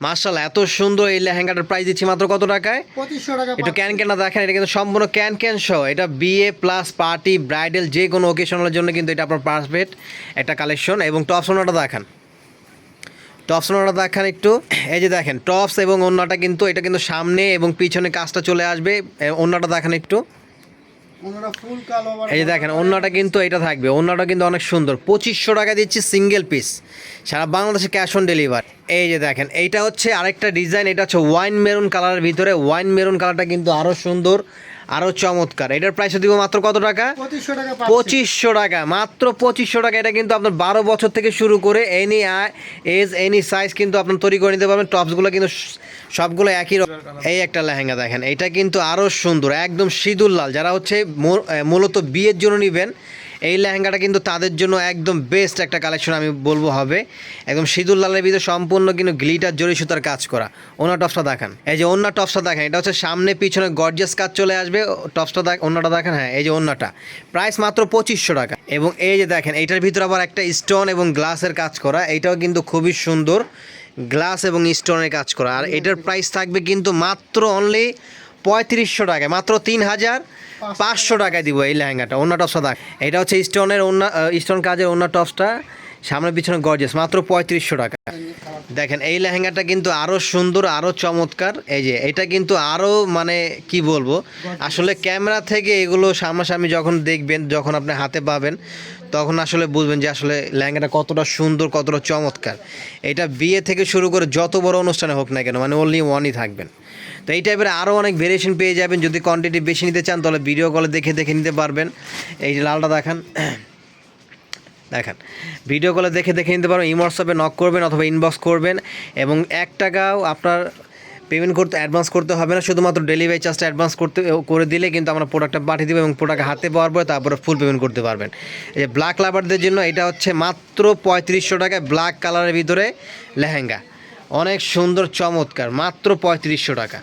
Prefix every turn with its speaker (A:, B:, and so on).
A: মাশাআল্লাহ, এত সুন্দর এই লেহেঙ্গাটার প্রাইস দিচ্ছি মাত্র কত টাকায়?
B: 2500 টাকা।
A: একটু ক্যান ক্যানটা দেখেন, এটা কিন্তু সম্পূর্ণ ক্যান ক্যান সহ। এটা বিয়ে প্লাস পার্টি ব্রাইডাল যে কোনো ওকেশনের জন্য কিন্তু এটা আপনার পারফেক্ট একটা কালেকশন। এবং টপস ওনাটা দেখান, টপস ওনাটা দেখান একটু। এই যে দেখেন টপস এবং ওন্নাটা কিন্তু এটা কিন্তু সামনে এবং পিছনে কাজটা চলে আসবে। ওন্নাটা দেখান একটু।
B: ওনারা ফুল কালো আবার।
A: এই যে দেখেন ওন্নাটা কিন্তু এটা থাকবে, ওন্নাটা কিন্তু অনেক সুন্দর। 2500 টাকা দিচ্ছি সিঙ্গেল পিস, সারা বাংলাদেশে ক্যাশ অন ডেলিভারি। এই যে দেখেন এইটা হচ্ছে আরেকটা ডিজাইন, এটা হচ্ছে ওয়াইন মেরুন কালারের ভিতরে। ওয়াইন মেরুন কালারটা কিন্তু আরও সুন্দর, আরও চমৎকার। এটার প্রাইস দিব মাত্র কত টাকা?
B: 2500 টাকা।
A: 2500 টাকা, মাত্র 2500 টাকা। এটা কিন্তু আপনার 12 বছর থেকে শুরু করে এনি এজ এনি সাইজ কিন্তু আপনার তৈরি করে নিতে পারবেন। টপসগুলো কিন্তু সবগুলো একই রকম। এই একটা লেহেঙ্গা দেখেন, এটা কিন্তু আরও সুন্দর, একদম সিঁদুর লাল। যারা হচ্ছে মূলত বিয়ের জন্য নেবেন এই লেহেঙ্গাটা কিন্তু তাদের জন্য একদম বেস্ট একটা কালেকশন আমি বলবো হবে। একদম সিঁদুর লালের ভিতরে সম্পূর্ণ কিন্তু গ্লিটার জরি সুতার কাজ করা। ওনার টপসটা দেখান, এই যে ওনার টপসটা দেখেন, এটা হচ্ছে সামনে পিছনে গর্জিয়াস কাজ চলে আসবে। টপসটা ওনাটা দেখেন, হ্যাঁ এই যে ওনাটা প্রাইস মাত্র 2500 টাকা। এবং এই যে দেখেন এইটার ভিতরে আবার একটা স্টোন এবং গ্লাসের কাজ করা, এইটাও কিন্তু খুবই সুন্দর, গ্লাস এবং স্টোনের কাজ করা। আর এটার প্রাইস থাকবে কিন্তু মাত্র অনলি 3500 টাকায়, মাত্র 3500 টাকায় দিব এই লেহেঙ্গাটা। ওন্না টপসটা দেখ, এটা হচ্ছে স্টোনের ওন্না, স্টোন কাজের ওন্না টপসটা, সামনে পিছনে গর্জিয়াস, মাত্র 3500 টাকা। দেখেন এই লেহেঙ্গাটা কিন্তু আরও সুন্দর, আরও চমৎকার। এই যে এটা কিন্তু আরও মানে কি বলবো, আসলে ক্যামেরা থেকে এগুলো সামনাসামনি যখন দেখবেন, যখন আপনি হাতে পাবেন, তখন আসলে বুঝবেন যে আসলে লেহেঙ্গাটা কতটা সুন্দর, কতটা চমৎকার। এটা বিয়ে থেকে শুরু করে যত বড় অনুষ্ঠানে হোক না কেন, মানে অনলি ওয়ানই থাকবেন। তো এই টাইপের আরও অনেক ভেরিয়েশন পেয়ে যাবেন। যদি কোয়ান্টিটি বেশি নিতে চান তাহলে ভিডিও কলে দেখে নিতে পারবেন। এই যে লালটা দেখান, দেখেন ভিডিও কলে দেখে নিতে পারবেন। হোয়াটসঅ্যাপে নক করবেন অথবা ইনবক্স করবেন। এবং 1 টাকাও আপনার পেমেন্ট করতে অ্যাডভান্স করতে হবে না, শুধুমাত্র ডেলিভারি চার্জটা অ্যাডভান্স করে দিলে কিন্তু আমরা প্রোডাক্টটা পাঠিয়ে দেবো এবং প্রোডাক্ট হাতে পাওয়ার পরে তারপরে ফুল পেমেন্ট করতে পারবেন। এই যে ব্ল্যাক লাভারদের জন্য এটা হচ্ছে মাত্র 3500 টাকায় ব্ল্যাক কালারের ভিতরে লেহেঙ্গা, অনেক সুন্দর চমৎকার, মাত্র 3500 টাকা।